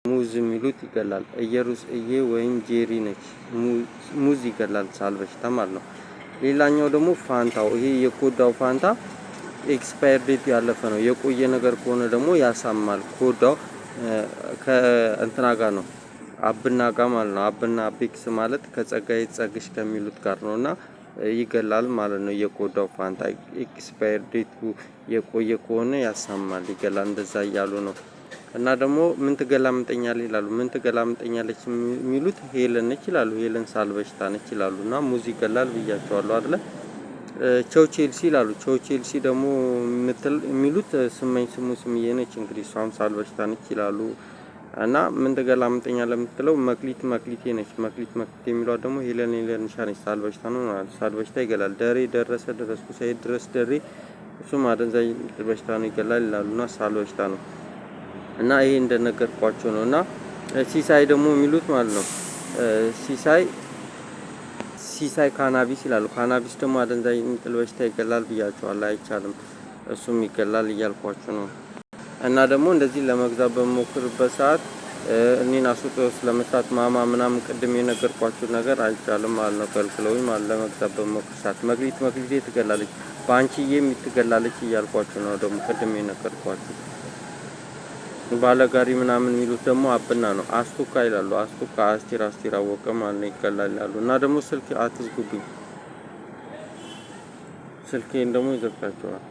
ሙዝ የሚሉት ይገላል። ኢየሩስ ወይም ጄሪ ነች። ሙዝ ይገላል ሳል በሽታ ማለት ነው። ሌላኛው ደግሞ ፋንታው ይሄ የኮዳው ፋንታ ኤክስፓየር ዴት ያለፈ ነው። የቆየ ነገር ከሆነ ደግሞ ያሳማል። ኮዳው ከእንትና ጋር ነው አብና ጋር ማለት ነው። አብና አፔክስ ማለት ከጸጋዬ ጸግሽ ከሚሉት ጋር ነውና ይገላል ማለት ነው። የኮዳው ፋንታ ኤክስፓየር ዴቱ የቆየ ከሆነ ያሳማል፣ ይገላል። እንደዛ እያሉ ነው። እና ደግሞ ምን ትገላምጠኛለህ ይላሉ። ምን ትገላምጠኛለች የሚሉት ሄለን ነች ይላሉ። ሄለን ሳል በሽታ ነች ይላሉ። እና ሙዝ ይገላል ብያቸዋለሁ አይደለ? ቸው ቼልሲ ይላሉ። ቸው ቼልሲ ደግሞ የሚሉት ስመኝ ስሙ ስምዬ ነች። እንግዲህ እሷም ሳል በሽታ ነች ይላሉ። እና ምን ትገላምጠኛለህ የምትለው መክሊቴ ነች። መክሊት የሚሏት ደግሞ ሄለን ነች። ሳል በሽታ ነው ማለት ሳል በሽታ ይገላል። ደሬ ደረሰ ደረስኩ ሳይድ ድረስ ደሬ እሱም አደንዛዥ በሽታ ነው ይገላል ይላሉና ሳል በሽታ ነው። እና ይሄ እንደነገርኳቸው ነው። እና ሲሳይ ደግሞ የሚሉት ማለት ነው ሲሳይ ካናቢስ ይላሉ። ካናቢስ ደግሞ አደንዛዥ በሽታ ይገላል ብያቸዋለሁ። አይቻልም፣ እሱም ይገላል እያልኳችሁ ነው። እና ደግሞ እንደዚህ ለመግዛት በሞክርበት ሰዓት እኔን አስወጥቶ ስለመስራት ማማ ምናምን ቅድም የነገርኳችሁ ነገር አይቻልም ማለት ነው። ከልክለውኝ ማለት ለመግዛት በሞክር ሰዓት መክሊቴ ትገላለች፣ ባንቺዬም ትገላለች እያልኳችሁ ነው። ደግሞ ቅድም የነገርኳችሁ ባለጋሪ ምናምን የሚሉት ደግሞ አብና ነው። አስቱካ ይላሉ። አስቱካ አስቴር አወቀ ማለት ነው፣ ይገላል ይላሉ። እና ደግሞ ስልክ አትዝጉብኝ፣ ስልኬን ደግሞ ይዘጋቸዋል።